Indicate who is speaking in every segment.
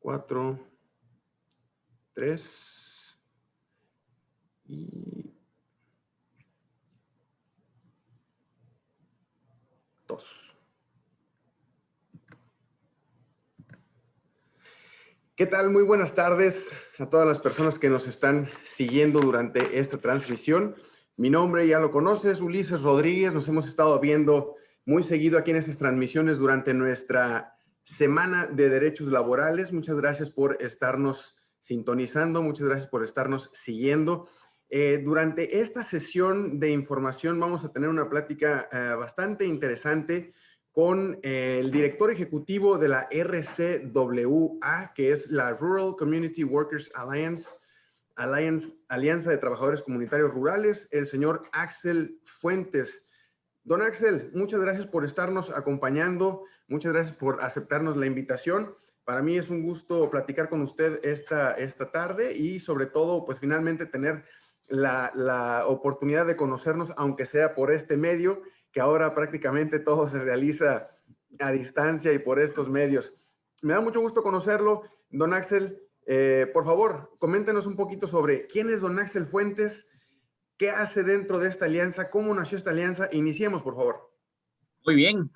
Speaker 1: 4, 3 y 2. ¿Qué tal? Muy buenas tardes a todas las personas que nos están siguiendo durante esta transmisión. Mi nombre ya lo conoces, Ulises Rodríguez. Nos hemos estado viendo muy seguido aquí en estas transmisiones durante nuestra Semana de Derechos Laborales. Muchas gracias por estarnos sintonizando, muchas gracias por estarnos siguiendo. Durante esta sesión de información vamos a tener una plática bastante interesante con el director ejecutivo de la RCWA, que es la Rural Community Workers Alliance, Alianza de Trabajadores Comunitarios Rurales, el señor Axel Fuentes. Don Axel, muchas gracias por estarnos acompañando, muchas gracias por aceptarnos la invitación. Para mí es un gusto platicar con usted esta tarde y sobre todo, pues finalmente tener la oportunidad de conocernos, aunque sea por este medio, que ahora prácticamente todo se realiza a distancia y por estos medios. Me da mucho gusto conocerlo, don Axel. Por favor, coméntenos un poquito sobre quién es don Axel Fuentes, qué hace dentro de esta alianza, cómo nació esta alianza. Iniciemos, por favor.
Speaker 2: Muy bien.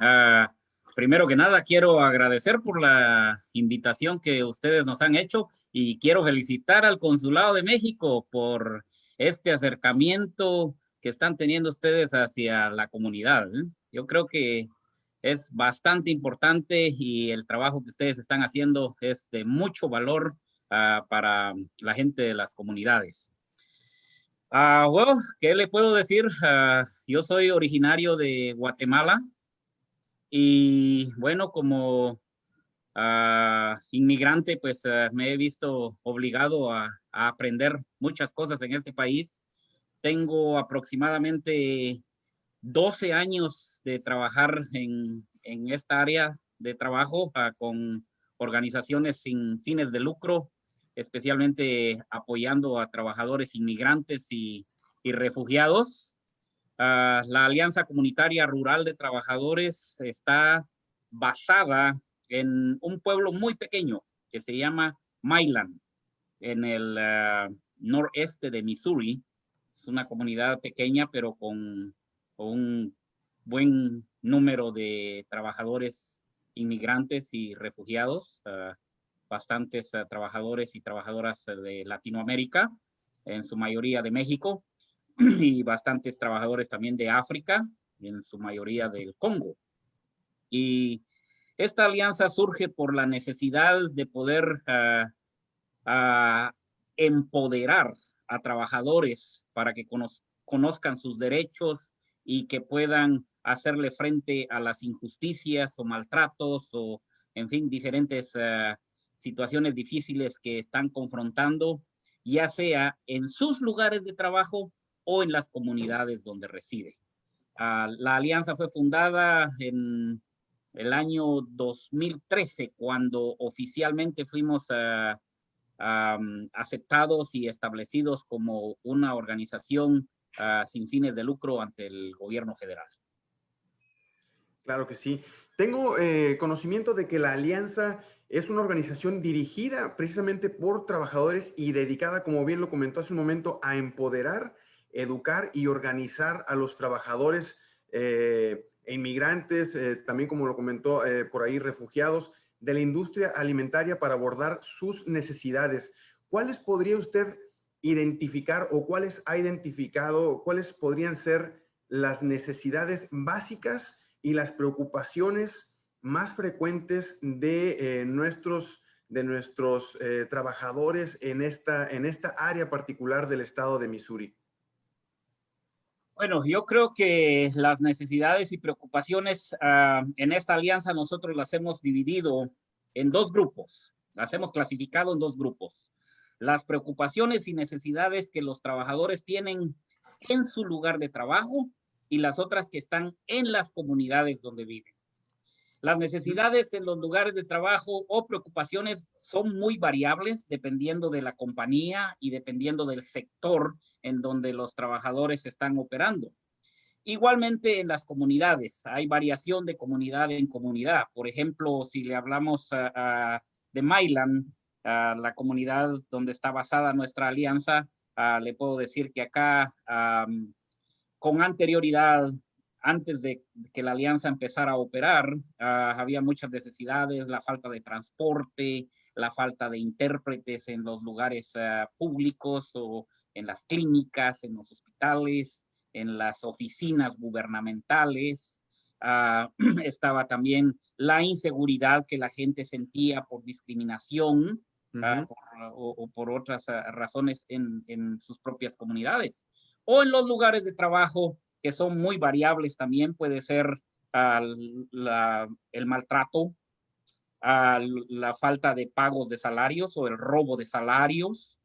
Speaker 2: Primero que nada, quiero agradecer por la invitación que ustedes nos han hecho y quiero felicitar al Consulado de México por este acercamiento que están teniendo ustedes hacia la comunidad. Yo creo que es bastante importante y el trabajo que ustedes están haciendo es de mucho valor para la gente de las comunidades. Bueno, ¿qué le puedo decir? Yo soy originario de Guatemala y bueno, como inmigrante, pues me he visto obligado a aprender muchas cosas en este país. Tengo aproximadamente 12 años de trabajar en esta área de trabajo con organizaciones sin fines de lucro, especialmente apoyando a trabajadores inmigrantes y refugiados. La Alianza Comunitaria Rural de Trabajadores está basada en un pueblo muy pequeño que se llama Milan, en el noreste de Missouri. Es una comunidad pequeña, pero con un buen número de trabajadores inmigrantes y refugiados, bastantes trabajadores y trabajadoras de Latinoamérica, en su mayoría de México, y bastantes trabajadores también de África, en su mayoría del Congo. Y esta alianza surge por la necesidad de poder empoderar a trabajadores para que conozcan sus derechos y que puedan hacerle frente a las injusticias o maltratos o, en fin, diferentes situaciones difíciles que están confrontando, ya sea en sus lugares de trabajo o en las comunidades donde reside. La alianza fue fundada en el año 2013, cuando oficialmente fuimos aceptados y establecidos como una organización sin fines de lucro ante el gobierno federal.
Speaker 1: Claro que sí. Tengo conocimiento de que la Alianza es una organización dirigida precisamente por trabajadores y dedicada, como bien lo comentó hace un momento, a empoderar, educar y organizar a los trabajadores e inmigrantes, también como lo comentó por ahí, refugiados de la industria alimentaria para abordar sus necesidades. ¿Cuáles podría usted identificar o cuáles ha identificado, cuáles podrían ser las necesidades básicas y las preocupaciones más frecuentes de nuestros trabajadores en esta área particular del estado de Missouri?
Speaker 2: Bueno, yo creo que las necesidades y preocupaciones en esta alianza nosotros las hemos dividido en dos grupos, las hemos clasificado en dos grupos. Las preocupaciones y necesidades que los trabajadores tienen en su lugar de trabajo y las otras que están en las comunidades donde viven. Las necesidades en los lugares de trabajo o preocupaciones son muy variables dependiendo de la compañía y dependiendo del sector en donde los trabajadores están operando. Igualmente en las comunidades, hay variación de comunidad en comunidad. Por ejemplo, si le hablamos de Milan, la comunidad donde está basada nuestra alianza, le puedo decir que acá, con anterioridad, antes de que la alianza empezara a operar, había muchas necesidades, la falta de transporte, la falta de intérpretes en los lugares públicos o en las clínicas, en los hospitales, en las oficinas gubernamentales. Estaba también la inseguridad que la gente sentía por discriminación o por otras razones en sus propias comunidades. O en los lugares de trabajo que son muy variables también, puede ser el maltrato, la falta de pagos de salarios o el robo de salarios,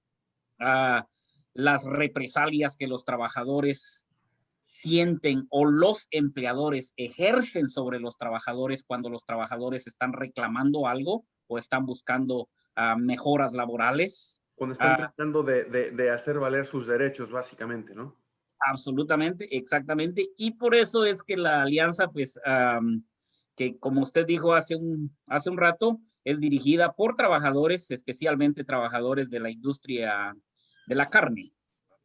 Speaker 2: las represalias que los trabajadores sienten o los empleadores ejercen sobre los trabajadores cuando los trabajadores están reclamando algo o están buscando mejoras laborales.
Speaker 1: Cuando están tratando de hacer valer sus derechos, básicamente, ¿no?
Speaker 2: Absolutamente, exactamente. Y por eso es que la alianza, pues, que como usted dijo hace un rato, es dirigida por trabajadores, especialmente trabajadores de la industria de la carne.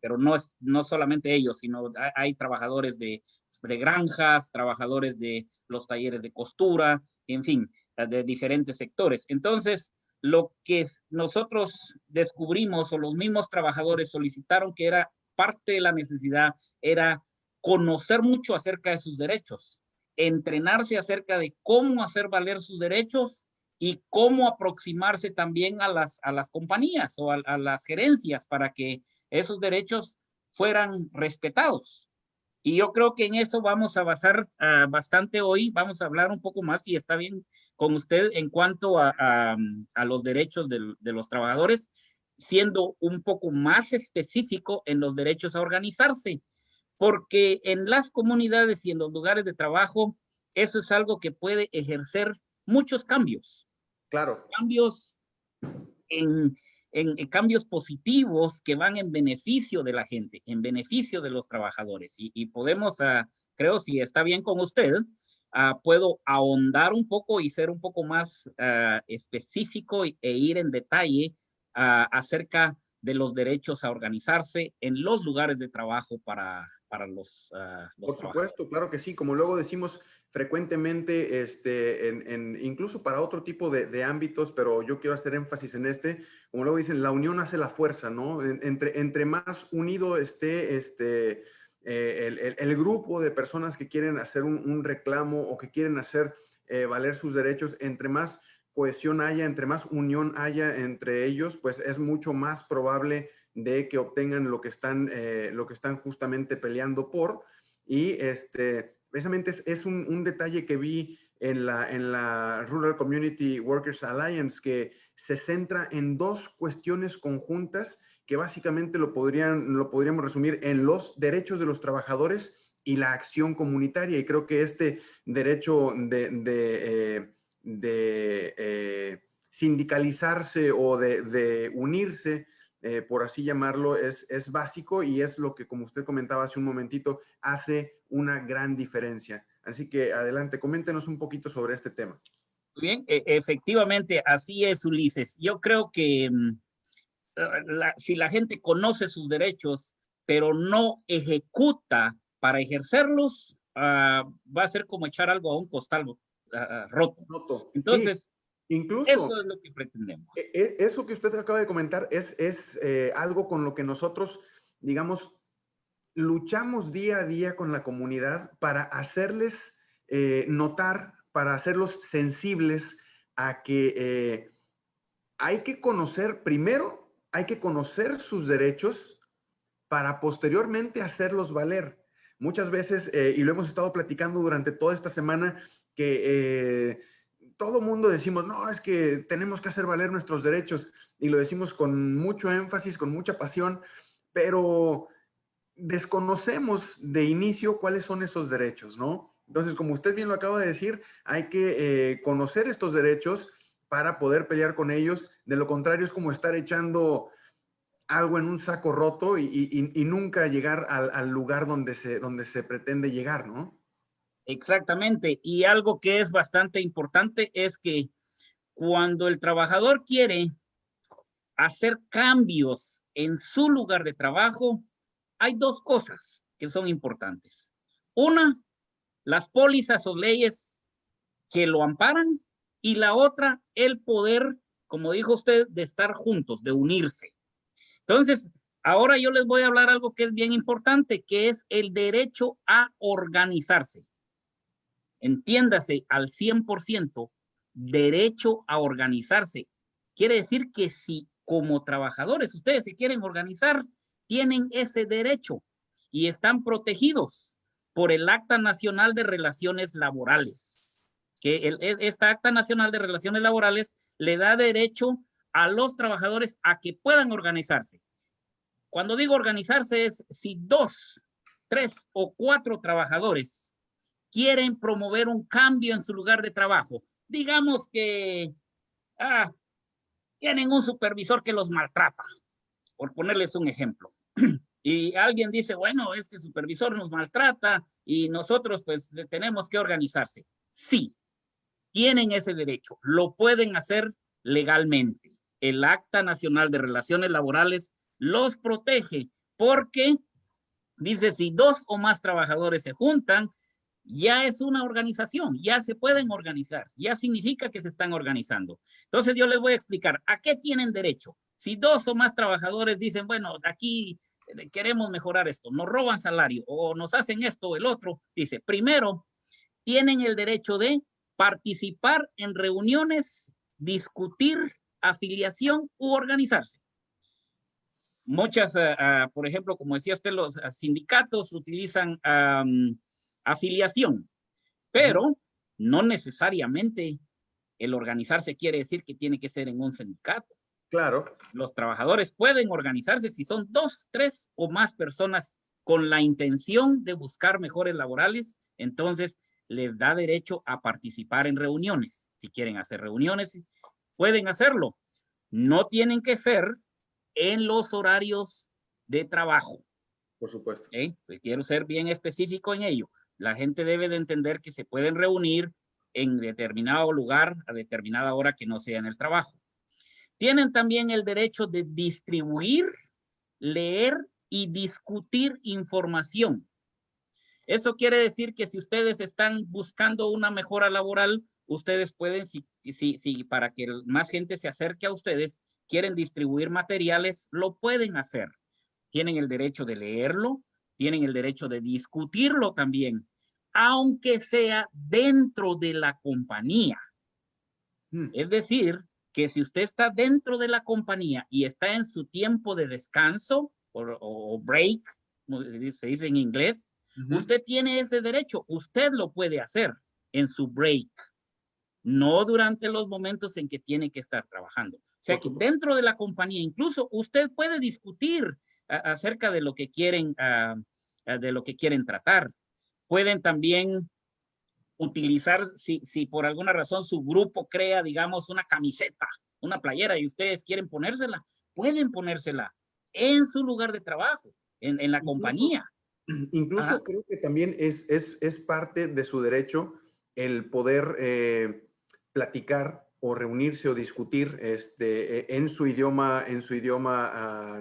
Speaker 2: Pero no solamente ellos, sino hay trabajadores de granjas, trabajadores de los talleres de costura, en fin, de diferentes sectores. Entonces, lo que nosotros descubrimos o los mismos trabajadores solicitaron que era parte de la necesidad era conocer mucho acerca de sus derechos, entrenarse acerca de cómo hacer valer sus derechos y cómo aproximarse también a las compañías o a las gerencias para que esos derechos fueran respetados. Y yo creo que en eso vamos a basar bastante hoy. Vamos a hablar un poco más, si está bien con usted, en cuanto a los derechos de los trabajadores, siendo un poco más específico en los derechos a organizarse, porque en las comunidades y en los lugares de trabajo, eso es algo que puede ejercer muchos cambios.
Speaker 1: Claro.
Speaker 2: Cambios en cambios positivos que van en beneficio de la gente, en beneficio de los trabajadores. Y podemos, creo, si está bien con usted, puedo ahondar un poco y ser un poco más específico e ir en detalle acerca de los derechos a organizarse en los lugares de trabajo para los
Speaker 1: Por supuesto, claro que sí. Como luego decimos frecuentemente, incluso para otro tipo de ámbitos, pero yo quiero hacer énfasis en como luego dicen, la unión hace la fuerza, ¿no? Entre más unido esté el grupo de personas que quieren hacer un reclamo o que quieren hacer valer sus derechos, entre más cohesión haya, entre más unión haya entre ellos, pues es mucho más probable de que obtengan lo que están justamente peleando por. Y precisamente es un detalle que vi en la Rural Community Workers Alliance, que se centra en dos cuestiones conjuntas que básicamente lo podríamos resumir en los derechos de los trabajadores y la acción comunitaria. Y creo que este derecho de sindicalizarse o de unirse, por así llamarlo, es básico y es lo que, como usted comentaba hace un momentito, hace una gran diferencia. Así que adelante, coméntenos un poquito sobre este tema.
Speaker 2: Bien, efectivamente, así es, Ulises. Yo creo que si la gente conoce sus derechos, pero no ejecuta para ejercerlos, va a ser como echar algo a un costal roto. Entonces,
Speaker 1: sí. Incluso,
Speaker 2: eso es lo que pretendemos.
Speaker 1: Eso que usted acaba de comentar es algo con lo que nosotros, digamos, luchamos día a día con la comunidad para hacerles notar, para hacerlos sensibles a que hay que conocer, primero, hay que conocer sus derechos para posteriormente hacerlos valer. Muchas veces, y lo hemos estado platicando durante toda esta semana, que todo mundo decimos, no, es que tenemos que hacer valer nuestros derechos, y lo decimos con mucho énfasis, con mucha pasión, pero desconocemos de inicio cuáles son esos derechos, ¿no? Entonces, como usted bien lo acaba de decir, hay que conocer estos derechos para poder pelear con ellos. De lo contrario, es como estar echando algo en un saco roto y nunca llegar al lugar donde se pretende llegar, ¿no?
Speaker 2: Exactamente. Y algo que es bastante importante es que cuando el trabajador quiere hacer cambios en su lugar de trabajo, hay dos cosas que son importantes. Una, las pólizas o leyes que lo amparan, y la otra, el poder, como dijo usted, de estar juntos, de unirse. Entonces, ahora yo les voy a hablar algo que es bien importante, que es el derecho a organizarse. Entiéndase al 100%, derecho a organizarse. Quiere decir que si como trabajadores ustedes se quieren organizar, tienen ese derecho y están protegidos por el Acta Nacional de Relaciones Laborales. Que esta Acta Nacional de Relaciones Laborales le da derecho a los trabajadores a que puedan organizarse. Cuando digo organizarse es si 2, 3 o 4 trabajadores quieren promover un cambio en su lugar de trabajo. Digamos que tienen un supervisor que los maltrata, por ponerles un ejemplo. Y alguien dice, bueno, este supervisor nos maltrata y nosotros pues tenemos que organizarse. Sí, tienen ese derecho, lo pueden hacer legalmente. El Acta Nacional de Relaciones Laborales los protege porque dice, si 2 o más trabajadores se juntan, ya es una organización, ya se pueden organizar, ya significa que se están organizando. Entonces yo les voy a explicar a qué tienen derecho. Si 2 o más trabajadores dicen, bueno, aquí queremos mejorar esto, nos roban salario o nos hacen esto o el otro, dice, primero, tienen el derecho de participar en reuniones, discutir afiliación u organizarse. Muchas, por ejemplo, como decía usted, los sindicatos utilizan afiliación, pero no necesariamente el organizarse quiere decir que tiene que ser en un sindicato.
Speaker 1: Claro.
Speaker 2: Los trabajadores pueden organizarse si son 2, 3 o más personas con la intención de buscar mejores laborales, entonces les da derecho a participar en reuniones. Si quieren hacer reuniones, pueden hacerlo. No tienen que ser en los horarios de trabajo.
Speaker 1: Por supuesto.
Speaker 2: Pues quiero ser bien específico en ello. La gente debe de entender que se pueden reunir en determinado lugar a determinada hora que no sea en el trabajo. Tienen también el derecho de distribuir, leer y discutir información. Eso quiere decir que si ustedes están buscando una mejora laboral, ustedes pueden, si para que más gente se acerque a ustedes, quieren distribuir materiales, lo pueden hacer. Tienen el derecho de leerlo, tienen el derecho de discutirlo también, aunque sea dentro de la compañía. Es decir, que si usted está dentro de la compañía y está en su tiempo de descanso o break, como se dice en inglés, usted tiene ese derecho, usted lo puede hacer en su break, no durante los momentos en que tiene que estar trabajando. O sea que dentro de la compañía, incluso usted puede discutir acerca de lo que quieren, tratar. Pueden también utilizar, si por alguna razón su grupo crea, digamos, una camiseta, una playera y ustedes quieren ponérsela, pueden ponérsela en su lugar de trabajo, en la compañía.
Speaker 1: Incluso creo que también es parte de su derecho el poder platicar o reunirse o discutir en su idioma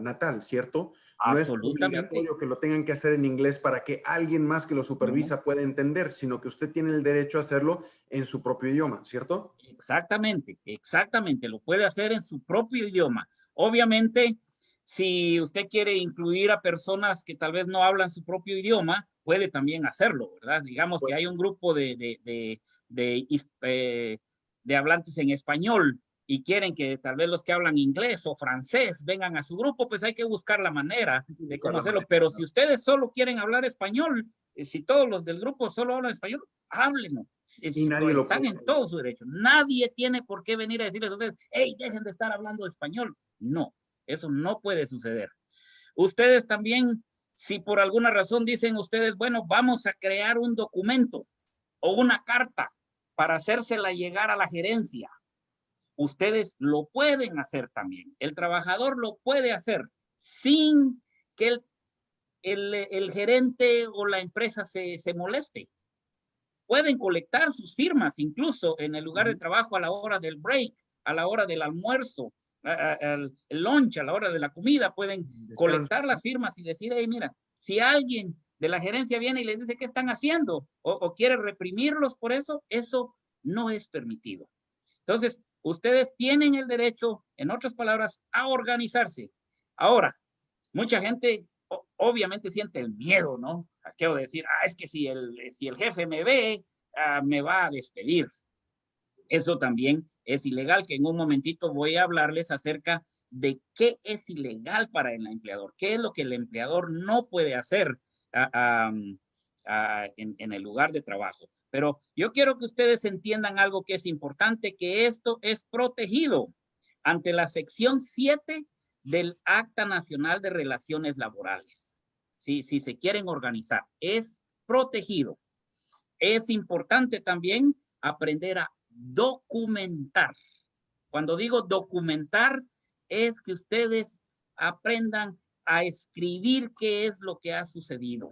Speaker 1: natal, ¿cierto?
Speaker 2: Absolutamente.
Speaker 1: No es obligatorio que lo tengan que hacer en inglés para que alguien más que lo supervisa pueda entender, sino que usted tiene el derecho a hacerlo en su propio idioma, ¿cierto?
Speaker 2: Exactamente, exactamente. Lo puede hacer en su propio idioma. Obviamente, si usted quiere incluir a personas que tal vez no hablan su propio idioma, puede también hacerlo, ¿verdad? Digamos que hay un grupo de hablantes en español y quieren que tal vez los que hablan inglés o francés vengan a su grupo, pues hay que buscar la manera de cómo hacerlo. Pero si ustedes solo quieren hablar español, si todos los del grupo solo hablan español, háblenlo.
Speaker 1: Y nadie lo
Speaker 2: están en todo su derecho. Nadie tiene por qué venir a decirles a ustedes, hey, dejen de estar hablando español. No, eso no puede suceder. Ustedes también, si por alguna razón dicen ustedes, bueno, vamos a crear un documento o una carta para hacérsela llegar a la gerencia, ustedes lo pueden hacer también. El trabajador lo puede hacer sin que el gerente o la empresa se moleste. Pueden colectar sus firmas incluso en el lugar de trabajo a la hora del break, a la hora del almuerzo, el lunch, a la hora de la comida, pueden
Speaker 1: Descanso.
Speaker 2: colectar las firmas y decir, hey, mira, si alguien de la gerencia viene y les dice qué están haciendo o quiere reprimirlos por eso, eso no es permitido. Entonces, ustedes tienen el derecho, en otras palabras, a organizarse. Ahora, mucha gente obviamente siente el miedo, ¿no? Quiero decir, es que si el jefe me ve, me va a despedir. Eso también es ilegal, que en un momentito voy a hablarles acerca de qué es ilegal para el empleador, qué es lo que el empleador no puede hacer en el lugar de trabajo. Pero yo quiero que ustedes entiendan algo que es importante, que esto es protegido ante la sección 7 del Acta Nacional de Relaciones Laborales. Si se quieren organizar, es protegido. Es importante también aprender a documentar. Cuando digo documentar, es que ustedes aprendan a escribir qué es lo que ha sucedido.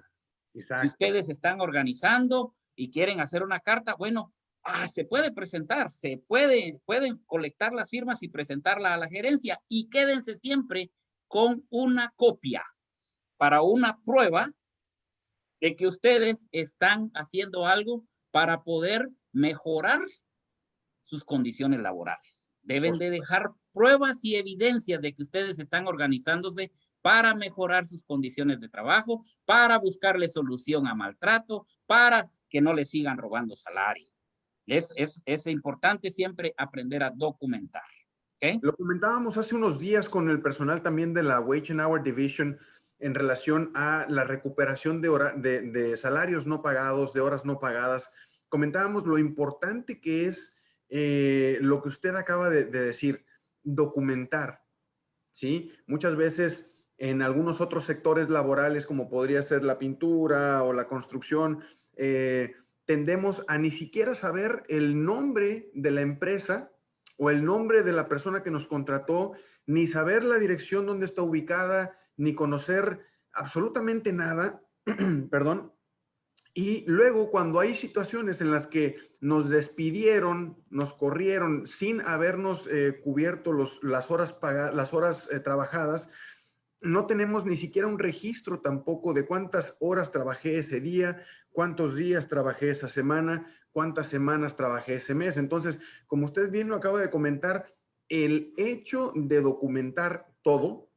Speaker 2: Exacto. Si ustedes están organizando y quieren hacer una carta, bueno, se puede presentar, pueden colectar las firmas y presentarla a la gerencia y quédense siempre con una copia para una prueba de que ustedes están haciendo algo para poder mejorar sus condiciones laborales. Deben de dejar pruebas y evidencias de que ustedes están organizándose para mejorar sus condiciones de trabajo, para buscarle solución a maltrato, para que no les sigan robando salario. Es importante siempre aprender a documentar. ¿Okay?
Speaker 1: Lo comentábamos hace unos días con el personal también de la Wage and Hour Division en relación a la recuperación de salarios no pagados, de horas no pagadas. Comentábamos lo importante que es lo que usted acaba de decir, documentar, ¿sí? Muchas veces en algunos otros sectores laborales, como podría ser la pintura o la construcción, tendemos a ni siquiera saber el nombre de la empresa o el nombre de la persona que nos contrató, ni saber la dirección donde está ubicada, ni conocer absolutamente nada, perdón. Y luego cuando hay situaciones en las que nos despidieron, nos corrieron sin habernos cubierto las horas trabajadas, no tenemos ni siquiera un registro tampoco de cuántas horas trabajé ese día, cuántos días trabajé esa semana, cuántas semanas trabajé ese mes. Entonces, como usted bien lo acaba de comentar, el hecho de documentar todo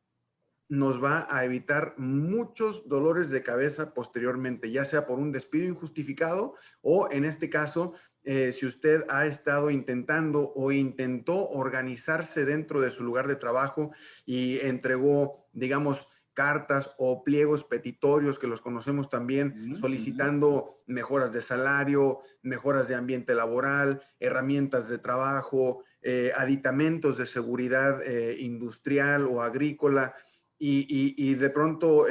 Speaker 1: nos va a evitar muchos dolores de cabeza posteriormente, ya sea por un despido injustificado o en este caso, si usted ha estado intentando o intentó organizarse dentro de su lugar de trabajo y entregó, digamos, cartas o pliegos petitorios, que los conocemos también, solicitando mejoras de salario, mejoras de ambiente laboral, herramientas de trabajo, aditamentos de seguridad industrial o agrícola, y de pronto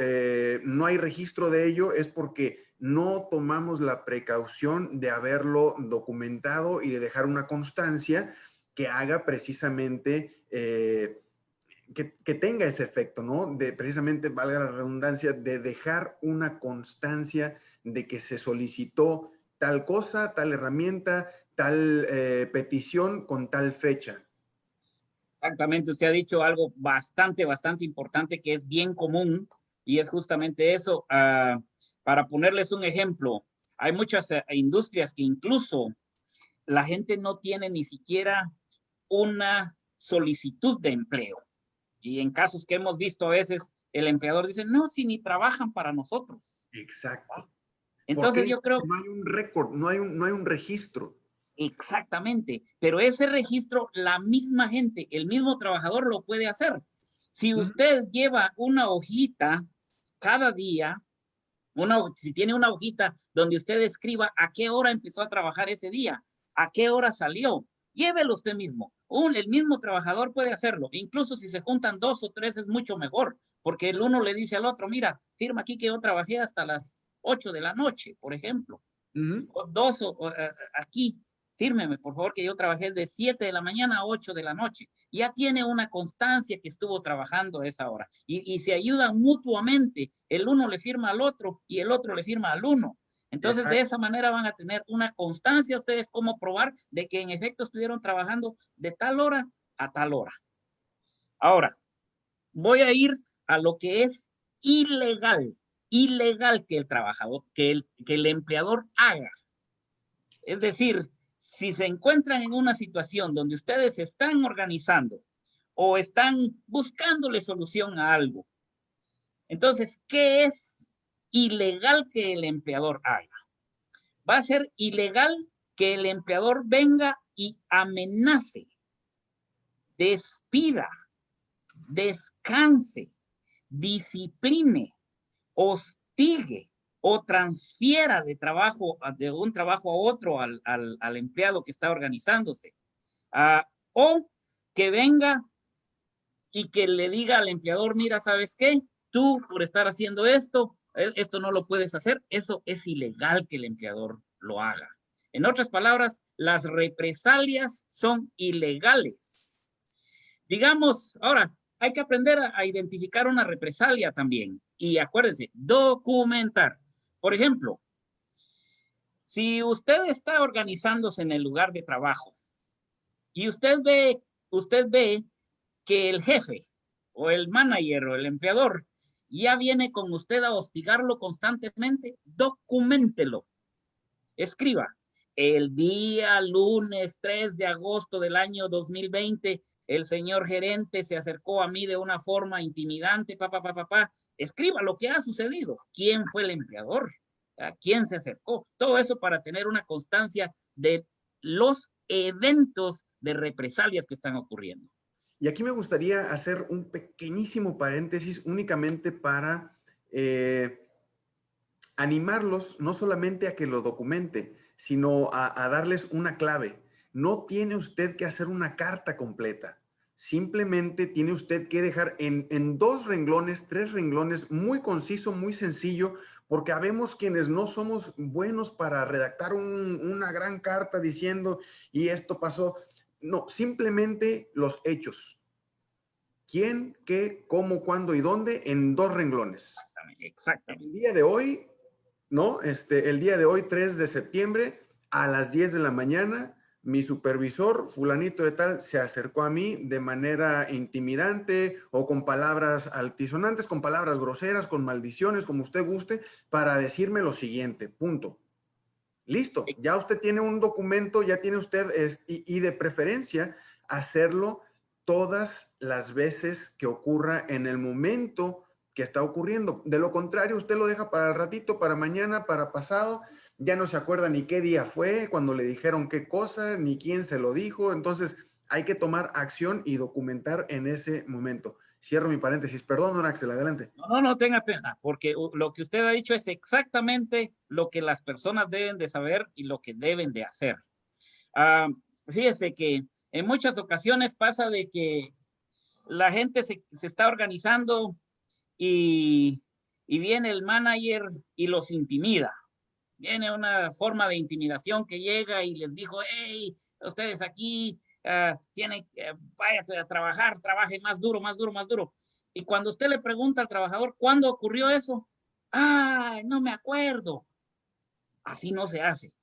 Speaker 1: no hay registro de ello, es porque no tomamos la precaución de haberlo documentado y de dejar una constancia que haga precisamente que tenga ese efecto, ¿no? De precisamente, valga la redundancia, de dejar una constancia de que se solicitó tal cosa, tal herramienta, tal petición con tal fecha.
Speaker 2: Exactamente, usted ha dicho algo bastante importante que es bien común y es justamente eso. Para ponerles un ejemplo, hay muchas industrias que incluso la gente no tiene ni siquiera una solicitud de empleo. Y en casos que hemos visto a veces, el empleador dice, no, si ni trabajan para nosotros.
Speaker 1: Exacto.
Speaker 2: Entonces yo creo...
Speaker 1: No hay un récord, no hay un registro.
Speaker 2: Exactamente, pero ese registro, la misma gente, el mismo trabajador lo puede hacer. Si usted lleva una hojita cada día, si tiene una hojita donde usted escriba a qué hora empezó a trabajar ese día, a qué hora salió, llévelo usted mismo. El mismo trabajador puede hacerlo. Incluso si se juntan 2 o 3 es mucho mejor, porque el uno le dice al otro, mira, firma aquí que yo trabajé hasta las 8 de la noche, por ejemplo. O 2 aquí. Fírmeme, por favor, que yo trabajé de 7 de la mañana a 8 de la noche. Ya tiene una constancia que estuvo trabajando a esa hora. Y se ayudan mutuamente. El uno le firma al otro y el otro le firma al uno. Entonces, de esa manera van a tener una constancia ustedes como probar de que en efecto estuvieron trabajando de tal hora a tal hora. Ahora, voy a ir a lo que es ilegal. Ilegal que el trabajador, que el empleador haga. Es decir, si se encuentran en una situación donde ustedes se están organizando o están buscándole solución a algo, entonces, ¿qué es ilegal que el empleador haga? Va a ser ilegal que el empleador venga y amenace, despida, descanse, discipline, hostigue o transfiera de trabajo, de un trabajo a otro al empleado que está organizándose. O que venga y que le diga al empleador, mira, ¿sabes qué? Tú por estar haciendo esto no lo puedes hacer. Eso es ilegal que el empleador lo haga. En otras palabras, las represalias son ilegales. Digamos, ahora, hay que aprender a identificar una represalia también. Y acuérdense, documentar. Por ejemplo, si usted está organizándose en el lugar de trabajo y usted ve que el jefe o el manager o el empleador ya viene con usted a hostigarlo constantemente, documentelo. Escriba, el día lunes 3 de agosto del año 2020, el señor gerente se acercó a mí de una forma intimidante, Escriba lo que ha sucedido. ¿Quién fue el empleador? ¿A quién se acercó? Todo eso para tener una constancia de los eventos de represalias que están ocurriendo.
Speaker 1: Y aquí me gustaría hacer un pequeñísimo paréntesis únicamente para animarlos no solamente a que lo documente, sino a darles una clave. No tiene usted que hacer una carta completa. Simplemente tiene usted que dejar en 2 renglones, 3 renglones, muy conciso, muy sencillo, porque habemos quienes no somos buenos para redactar una gran carta diciendo, y esto pasó. No, simplemente los hechos. ¿Quién, qué, cómo, cuándo y dónde? En 2 renglones.
Speaker 2: Exactamente.
Speaker 1: El día de hoy, ¿no? El día de hoy, 3 de septiembre, a las 10 de la mañana, mi supervisor, fulanito de tal, se acercó a mí de manera intimidante o con palabras altisonantes, con palabras groseras, con maldiciones, como usted guste, para decirme lo siguiente, punto. Listo, ya usted tiene un documento, ya tiene usted, y de preferencia, hacerlo todas las veces que ocurra en el momento que está ocurriendo. De lo contrario, usted lo deja para el ratito, para mañana, para pasado, ya no se acuerda ni qué día fue, cuando le dijeron qué cosa, ni quién se lo dijo. Entonces, hay que tomar acción y documentar en ese momento. Cierro mi paréntesis. Perdón, don Axel, adelante.
Speaker 2: No tenga pena, porque lo que usted ha dicho es exactamente lo que las personas deben de saber y lo que deben de hacer. Fíjese que en muchas ocasiones pasa de que la gente se está organizando y viene el manager y los intimida. Viene una forma de intimidación que llega y les dijo, hey, ustedes aquí tienen, váyate a trabajar, trabaje más duro, más duro, más duro. Y cuando usted le pregunta al trabajador, ¿cuándo ocurrió eso? Ah, no me acuerdo. Así no se hace.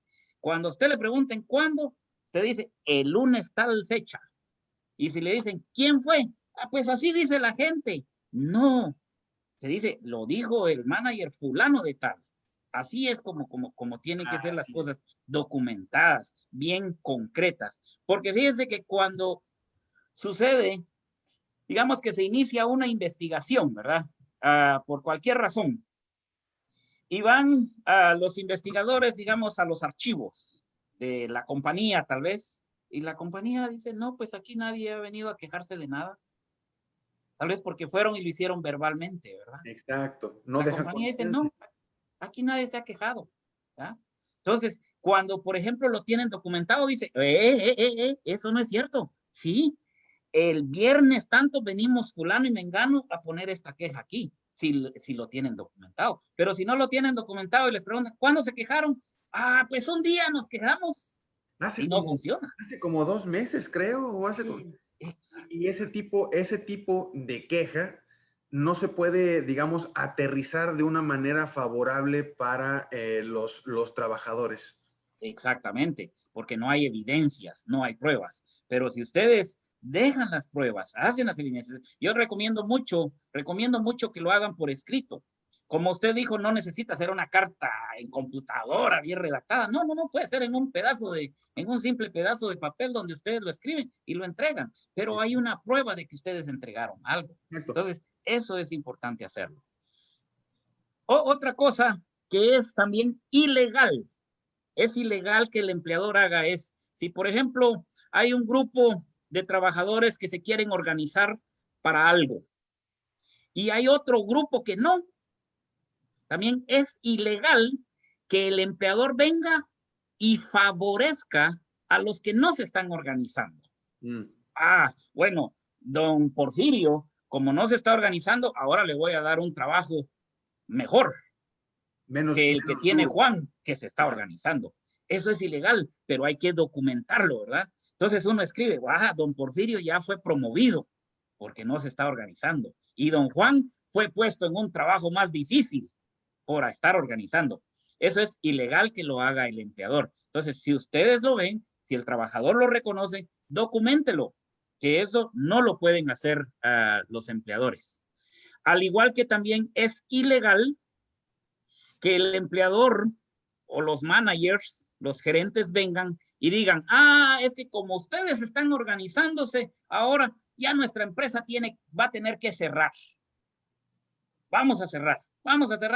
Speaker 2: Cuando usted le pregunten cuándo, usted dice, el lunes tal fecha. Y si le dicen, ¿quién fue? Ah, pues así dice la gente. No, se dice, lo dijo el manager fulano de tal. Así es como tienen que ser las cosas documentadas, bien concretas. Porque fíjense que cuando sucede, digamos que se inicia una investigación, ¿verdad? Por cualquier razón. Y van los investigadores, digamos, a los archivos de la compañía, tal vez. Y la compañía dice, no, pues aquí nadie ha venido a quejarse de nada. Tal vez porque fueron y lo hicieron verbalmente, ¿verdad?
Speaker 1: Exacto. No
Speaker 2: La
Speaker 1: deja
Speaker 2: compañía dice,
Speaker 1: constancia.
Speaker 2: no, aquí nadie se ha quejado. ¿Ya? Entonces, cuando, por ejemplo, lo tienen documentado, dice, eso no es cierto. Sí, el viernes tanto venimos fulano y mengano a poner esta queja aquí, si lo tienen documentado. Pero si no lo tienen documentado y les preguntan, ¿cuándo se quejaron? Ah, pues un día nos quejamos. Así no funciona.
Speaker 1: Hace como 2 meses, creo, o hace como... Y ese tipo de queja no se puede, digamos, aterrizar de una manera favorable para los trabajadores.
Speaker 2: Exactamente, porque no hay evidencias, no hay pruebas. Pero si ustedes dejan las pruebas, hacen las alineaciones. Yo recomiendo mucho que lo hagan por escrito. Como usted dijo, no necesita hacer una carta en computadora bien redactada. No, puede ser en un simple pedazo de papel donde ustedes lo escriben y lo entregan. Pero hay una prueba de que ustedes entregaron algo. Entonces, eso es importante hacerlo. Otra cosa que es también ilegal, es ilegal que el empleador haga es, si por ejemplo hay un grupo de trabajadores que se quieren organizar para algo y hay otro grupo que no, también es ilegal que el empleador venga y favorezca a los que no se están organizando. Bueno, don Porfirio, como no se está organizando, ahora le voy a dar un trabajo mejor que el que tiene Juan, que se está organizando. Eso es ilegal, pero hay que documentarlo, ¿verdad? Entonces uno escribe, don Porfirio ya fue promovido porque no se está organizando. Y don Juan fue puesto en un trabajo más difícil por estar organizando. Eso es ilegal que lo haga el empleador. Entonces, si ustedes lo ven, si el trabajador lo reconoce, documéntelo, que eso no lo pueden hacer los empleadores. Al igual que también es ilegal que el empleador o los managers, los gerentes vengan y digan, es que como ustedes están organizándose, ahora ya nuestra empresa va a tener que cerrar. Vamos a cerrar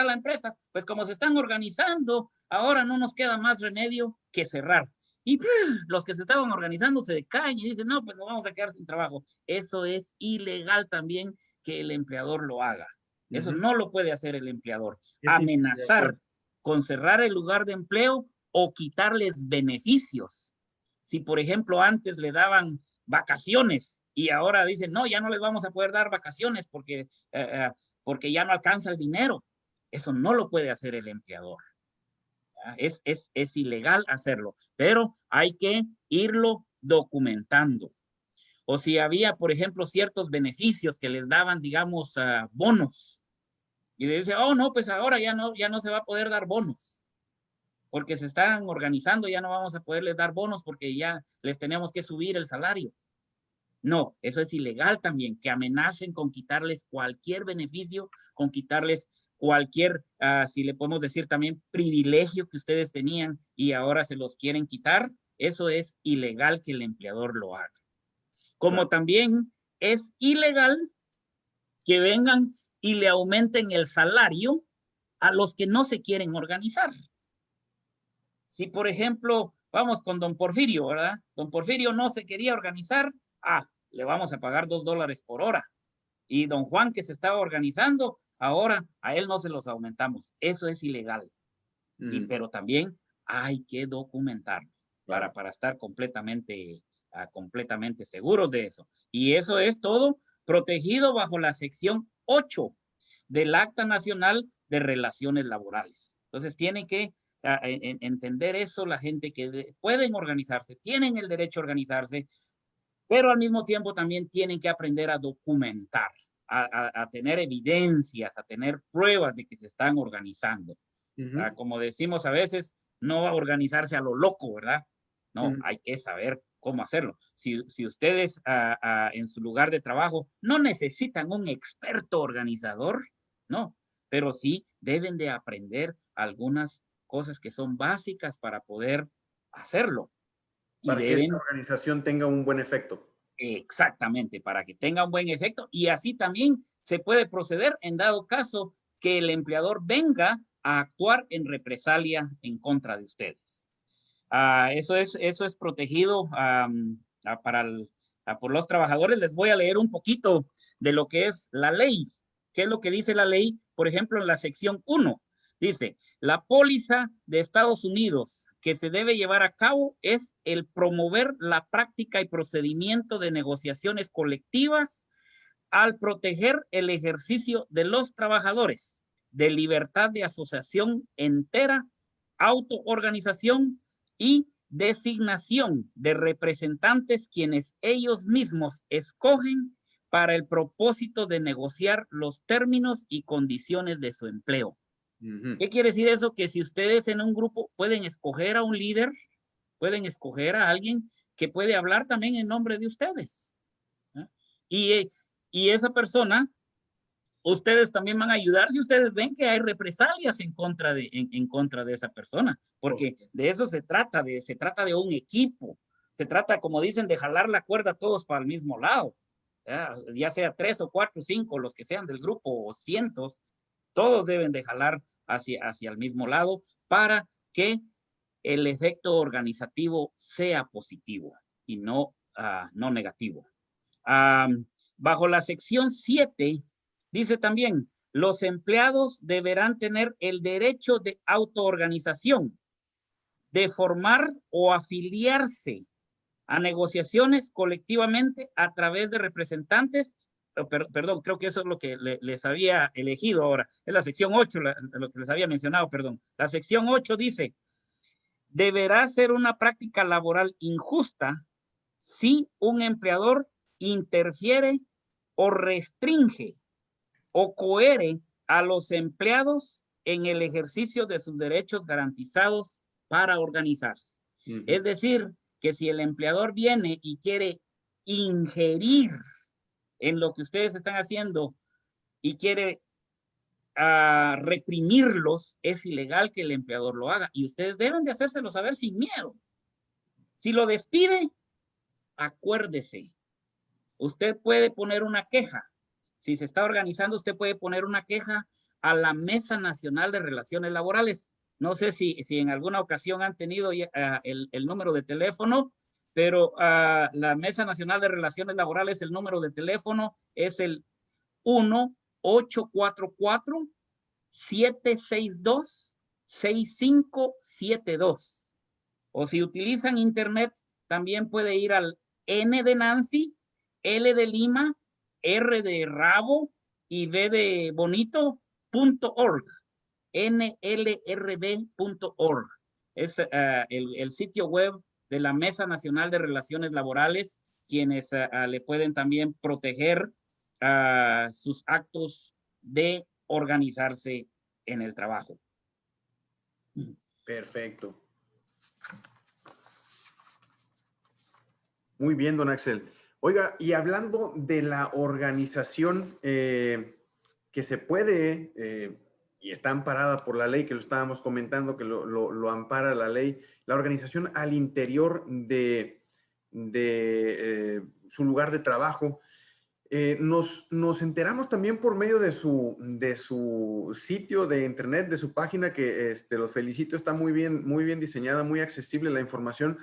Speaker 2: la empresa, pues como se están organizando, ahora no nos queda más remedio que cerrar. Y los que se estaban organizando se decaen y dicen, no, pues nos vamos a quedar sin trabajo. Eso es ilegal también que el empleador lo haga. Eso no lo puede hacer el empleador. Amenazar con cerrar el lugar de empleo o quitarles beneficios. Si, por ejemplo, antes le daban vacaciones y ahora dicen, no, ya no les vamos a poder dar vacaciones porque ya no alcanza el dinero. Eso no lo puede hacer el empleador. Es ilegal hacerlo, pero hay que irlo documentando. O si había, por ejemplo, ciertos beneficios que les daban, digamos, bonos, y le dice, no, pues ahora ya no se va a poder dar bonos, porque se están organizando, ya no vamos a poderles dar bonos porque ya les tenemos que subir el salario. No, eso es ilegal también, que amenacen con quitarles cualquier beneficio, con quitarles cualquier, si le podemos decir también, privilegio que ustedes tenían y ahora se los quieren quitar. Eso es ilegal que el empleador lo haga. Como también es ilegal que vengan y le aumenten el salario a los que no se quieren organizar. Si, por ejemplo, vamos con don Porfirio, ¿verdad? Don Porfirio no se quería organizar, le vamos a pagar $2 por hora. Y don Juan, que se estaba organizando, ahora a él no se los aumentamos. Eso es ilegal. Pero también hay que documentarlo para estar completamente seguros de eso. Y eso es todo protegido bajo la sección 8 del Acta Nacional de Relaciones Laborales. Entonces tienen que entender eso la gente que pueden organizarse, tienen el derecho a organizarse, pero al mismo tiempo también tienen que aprender a documentar, a tener evidencias, a tener pruebas de que se están organizando. Como decimos a veces, no va a organizarse a lo loco, ¿verdad? No, hay que saber cómo hacerlo. Si ustedes en su lugar de trabajo no necesitan un experto organizador, no, pero sí deben de aprender algunas cosas que son básicas para poder hacerlo.
Speaker 1: Para que esta organización tenga un buen efecto.
Speaker 2: Exactamente, para que tenga un buen efecto y así también se puede proceder en dado caso que el empleador venga a actuar en represalia en contra de ustedes. Eso es protegido por los trabajadores. Les voy a leer un poquito de lo que es la ley. ¿Qué es lo que dice la ley? Por ejemplo, en la sección 1, dice, la póliza de Estados Unidos que se debe llevar a cabo es el promover la práctica y procedimiento de negociaciones colectivas al proteger el ejercicio de los trabajadores de libertad de asociación entera, autoorganización y designación de representantes quienes ellos mismos escogen para el propósito de negociar los términos y condiciones de su empleo. ¿Qué quiere decir eso? Que si ustedes en un grupo pueden escoger a un líder, pueden escoger a alguien que puede hablar también en nombre de ustedes. Y esa persona, ustedes también van a ayudar si ustedes ven que hay represalias en contra de esa persona, porque de eso se trata de un equipo, se trata, como dicen, de jalar la cuerda todos para el mismo lado, ya sea 3 o 4 o 5, los que sean del grupo, o cientos, todos deben de jalar hacia el mismo lado para que el efecto organizativo sea positivo y no negativo. Bajo la sección 7, dice también, los empleados deberán tener el derecho de autoorganización, de formar o afiliarse a negociaciones colectivamente a través de representantes. Perdón, creo que eso es lo que les había elegido ahora. Es la sección 8, lo que les había mencionado, perdón. La sección 8 dice, deberá ser una práctica laboral injusta si un empleador interfiere o restringe o cohere a los empleados en el ejercicio de sus derechos garantizados para organizarse. Es decir, que si el empleador viene y quiere ingerir en lo que ustedes están haciendo y quiere reprimirlos, es ilegal que el empleador lo haga. Y ustedes deben de hacérselo saber sin miedo. Si lo despide, acuérdese, usted puede poner una queja. Si se está organizando, usted puede poner una queja a la Mesa Nacional de Relaciones Laborales. No sé si en alguna ocasión han tenido el número de teléfono, pero la Mesa Nacional de Relaciones Laborales, el número de teléfono es el 1-844-762-6572. O si utilizan internet, también puede ir al N de Nancy, L de Lima, R de Rabo y B de Bonito.org. nlrb.org. Es el sitio web de la Mesa Nacional de Relaciones Laborales, quienes le pueden también proteger sus actos de organizarse en el trabajo.
Speaker 1: Perfecto. Muy bien, don Axel. Oiga, y hablando de la organización que se puede, y está amparada por la ley, que lo estábamos comentando, que lo ampara la ley, la organización al interior de su lugar de trabajo. Nos enteramos también por medio de su sitio de internet, de su página, que los felicito, está muy bien diseñada, muy accesible la información,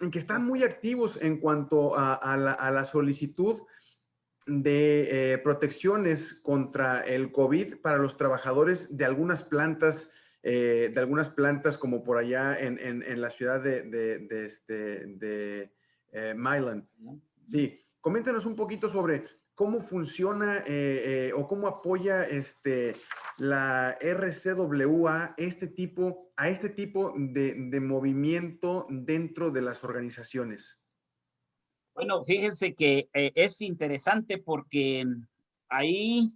Speaker 1: en que están muy activos en cuanto a la solicitud de protecciones contra el COVID para los trabajadores de algunas plantas como por allá en la ciudad de Milan. Sí, coméntanos un poquito sobre cómo funciona o cómo apoya la RCWA a este tipo de movimiento dentro de las organizaciones.
Speaker 2: Bueno, fíjense que es interesante porque ahí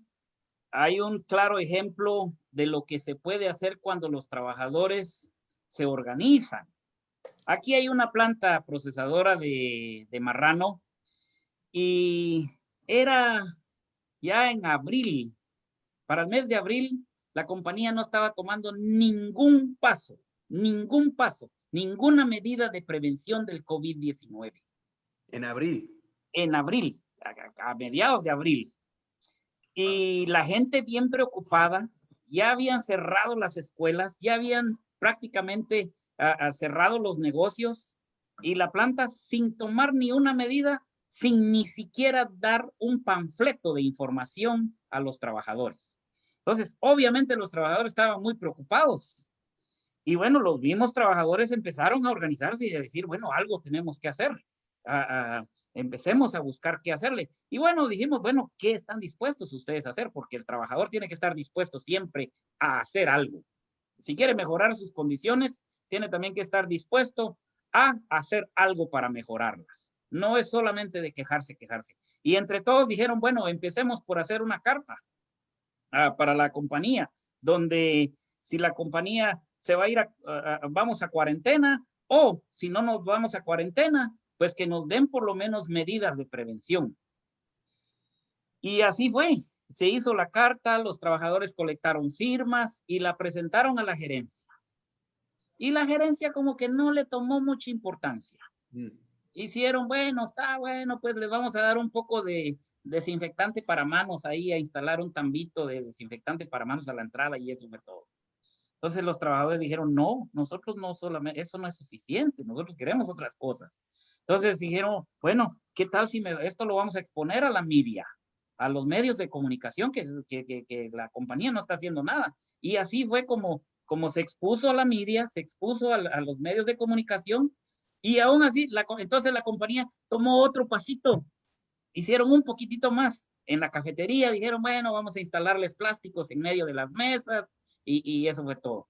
Speaker 2: hay un claro ejemplo de lo que se puede hacer cuando los trabajadores se organizan. Aquí hay una planta procesadora de marrano y era ya en abril. Para el mes de abril, la compañía no estaba tomando ningún paso, ninguna medida de prevención del COVID-19.
Speaker 1: En abril.
Speaker 2: En abril, a mediados de abril. Y la gente bien preocupada, ya habían cerrado las escuelas, ya habían prácticamente cerrado los negocios y la planta sin tomar ni una medida, sin ni siquiera dar un panfleto de información a los trabajadores. Entonces, obviamente los trabajadores estaban muy preocupados. Y bueno, los mismos trabajadores empezaron a organizarse y a decir, bueno, algo tenemos que hacer. Empecemos a buscar qué hacerle. Y bueno, dijimos, bueno, ¿qué están dispuestos ustedes a hacer? Porque el trabajador tiene que estar dispuesto siempre a hacer algo. Si quiere mejorar sus condiciones, tiene también que estar dispuesto a hacer algo para mejorarlas. No es solamente de quejarse. Y entre todos dijeron, bueno, empecemos por hacer una carta para la compañía, donde si la compañía se va a ir vamos a cuarentena, o si no nos vamos a cuarentena, pues que nos den por lo menos medidas de prevención. Y así fue. Se hizo la carta, los trabajadores colectaron firmas y la presentaron a la gerencia. Y la gerencia como que no le tomó mucha importancia.
Speaker 1: Mm.
Speaker 2: Hicieron, bueno, está bueno, pues les vamos a dar un poco de desinfectante para manos ahí, a instalar un tambito de desinfectante para manos a la entrada y eso fue todo. Entonces los trabajadores dijeron, no, nosotros no solamente, eso no es suficiente, nosotros queremos otras cosas. Entonces dijeron, bueno, ¿qué tal si esto lo vamos a exponer a la media, a los medios de comunicación, que la compañía no está haciendo nada? Y así fue como se expuso a la media, se expuso a los medios de comunicación, y aún así, entonces la compañía tomó otro pasito, hicieron un poquitito más. En la cafetería dijeron, bueno, vamos a instalarles plásticos en medio de las mesas, y eso fue todo.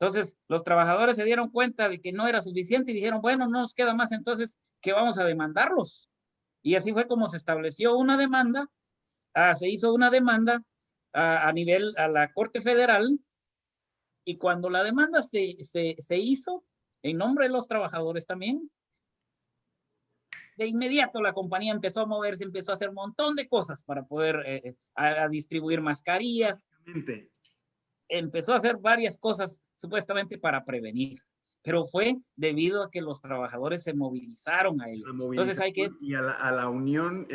Speaker 2: Entonces, los trabajadores se dieron cuenta de que no era suficiente y dijeron, bueno, no nos queda más, entonces, ¿qué vamos a demandarlos? Y así fue como se estableció una demanda, se hizo una demanda a la Corte Federal, y cuando la demanda se hizo en nombre de los trabajadores también, de inmediato la compañía empezó a moverse, empezó a hacer un montón de cosas para poder a distribuir mascarillas, empezó a hacer varias cosas supuestamente para prevenir, pero fue debido a que los trabajadores se movilizaron a ello. Entonces hay que...
Speaker 1: Y a la unión,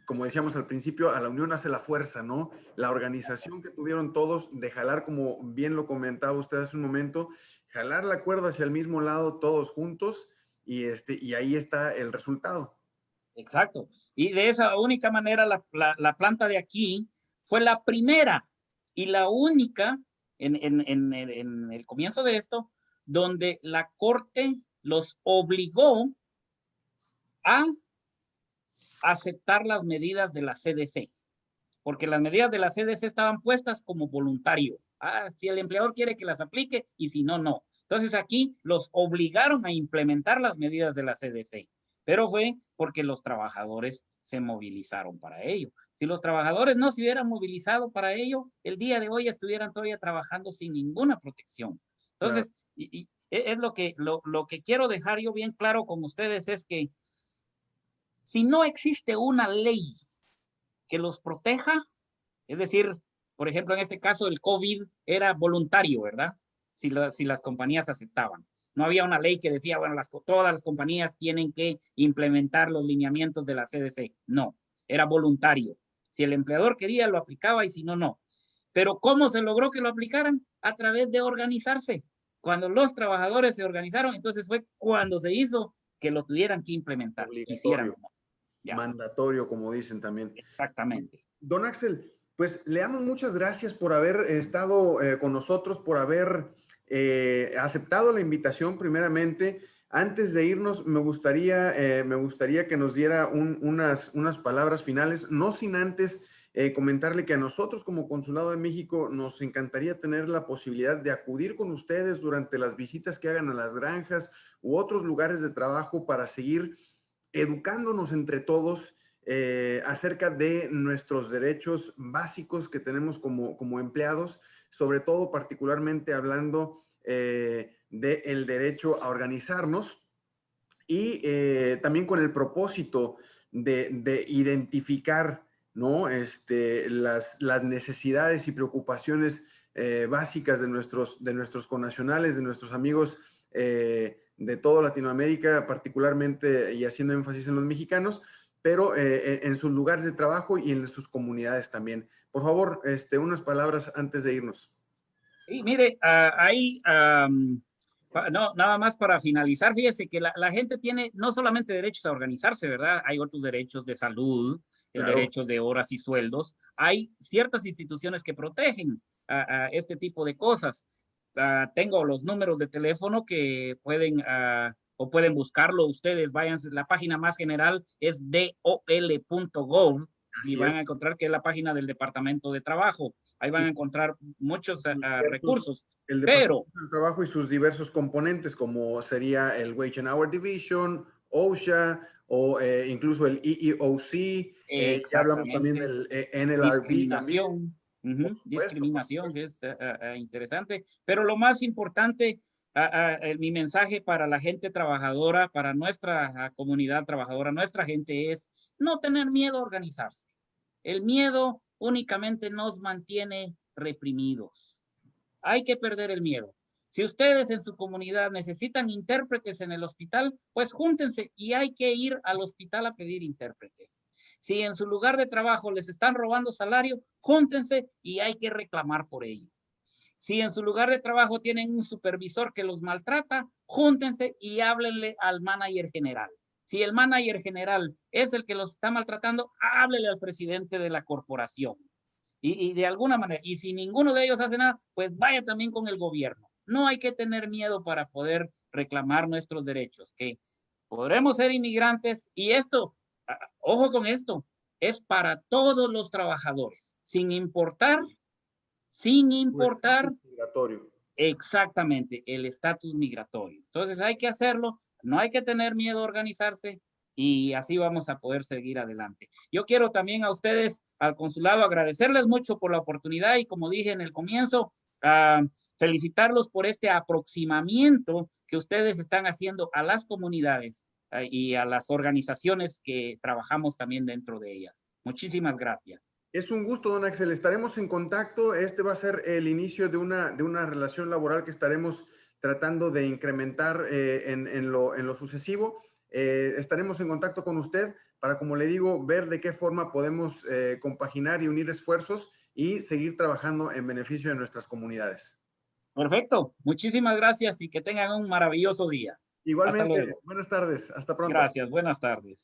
Speaker 1: como decíamos al principio, a la unión hace la fuerza, ¿no? La organización que tuvieron todos de jalar, como bien lo comentaba usted hace un momento, jalar la cuerda hacia el mismo lado todos juntos y ahí está el resultado.
Speaker 2: Exacto. Y de esa única manera la planta de aquí fue la primera y la única en el comienzo de esto, donde la Corte los obligó a aceptar las medidas de la CDC, porque las medidas de la CDC estaban puestas como voluntario. Si el empleador quiere que las aplique y si no, no. Entonces aquí los obligaron a implementar las medidas de la CDC, pero fue porque los trabajadores se movilizaron para ello. Si los trabajadores no se hubieran movilizado para ello, el día de hoy estuvieran todavía trabajando sin ninguna protección. Entonces, claro. Es lo que quiero dejar yo bien claro con ustedes es que si no existe una ley que los proteja, es decir, por ejemplo, en este caso el COVID era voluntario, ¿verdad? Si las compañías aceptaban. No había una ley que decía, bueno, todas las compañías tienen que implementar los lineamientos de la CDC. No, era voluntario. Si el empleador quería, lo aplicaba y si no, no. Pero ¿cómo se logró que lo aplicaran? A través de organizarse. Cuando los trabajadores se organizaron, entonces fue cuando se hizo que lo tuvieran que implementar, quisieran o no.
Speaker 1: Ya. Mandatorio, como dicen también.
Speaker 2: Exactamente.
Speaker 1: Don Axel, pues le damos muchas gracias por haber estado con nosotros, por haber aceptado la invitación primeramente. Antes de irnos, me gustaría que nos diera unas palabras finales, no sin antes comentarle que a nosotros como Consulado de México nos encantaría tener la posibilidad de acudir con ustedes durante las visitas que hagan a las granjas u otros lugares de trabajo para seguir educándonos entre todos acerca de nuestros derechos básicos que tenemos como empleados, sobre todo particularmente hablando del derecho a organizarnos y también con el propósito de identificar, ¿no? las necesidades y preocupaciones básicas de nuestros connacionales, de nuestros amigos de toda Latinoamérica, particularmente y haciendo énfasis en los mexicanos, pero en sus lugares de trabajo y en sus comunidades también. Por favor, unas palabras antes de irnos.
Speaker 2: Sí, mire, no, nada más para finalizar, fíjese que la gente tiene no solamente derechos a organizarse, ¿verdad? Hay otros derechos de salud, claro, derechos de horas y sueldos. Hay ciertas instituciones que protegen a este tipo de cosas. Tengo los números de teléfono que pueden o pueden buscarlo ustedes. Vayan, la página más general es dol.gov y van a encontrar que es la página del Departamento de Trabajo. Ahí van a encontrar muchos recursos.
Speaker 1: El Departamento del Trabajo y sus diversos componentes, como sería el Wage and Hour Division, OSHA o incluso el EEOC. Ya hablamos también del NLRB.
Speaker 2: Discriminación. Discriminación, que es interesante. Pero lo más importante, mi mensaje para la gente trabajadora, para nuestra comunidad trabajadora, nuestra gente es no tener miedo a organizarse. El miedo únicamente nos mantiene reprimidos. Hay que perder el miedo. Si ustedes en su comunidad necesitan intérpretes en el hospital, pues júntense y hay que ir al hospital a pedir intérpretes. Si en su lugar de trabajo les están robando salario, júntense y hay que reclamar por ello. Si en su lugar de trabajo tienen un supervisor que los maltrata, júntense y háblenle al manager general. Si el manager general es el que los está maltratando, háblele al presidente de la corporación. Y de alguna manera, y si ninguno de ellos hace nada, pues vaya también con el gobierno. No hay que tener miedo para poder reclamar nuestros derechos, que podremos ser inmigrantes y esto, ojo con esto, es para todos los trabajadores, sin importar
Speaker 1: Migratorio.
Speaker 2: exactamente el estatus migratorio. Entonces hay que hacerlo, no hay que tener miedo a organizarse y así vamos a poder seguir adelante. Yo quiero también a ustedes, al consulado, agradecerles mucho por la oportunidad y como dije en el comienzo, felicitarlos por este aproximamiento que ustedes están haciendo a las comunidades y a las organizaciones que trabajamos también dentro de ellas. Muchísimas gracias.
Speaker 1: Es un gusto, don Axel. Estaremos en contacto. Este va a ser el inicio de una relación laboral que estaremos tratando de incrementar en lo sucesivo. Estaremos en contacto con usted para, como le digo, ver de qué forma podemos compaginar y unir esfuerzos y seguir trabajando en beneficio de nuestras comunidades.
Speaker 2: Perfecto. Muchísimas gracias y que tengan un maravilloso día.
Speaker 1: Igualmente,
Speaker 2: Hasta luego.
Speaker 1: buenas tardes. Hasta pronto.
Speaker 2: Gracias. Buenas tardes.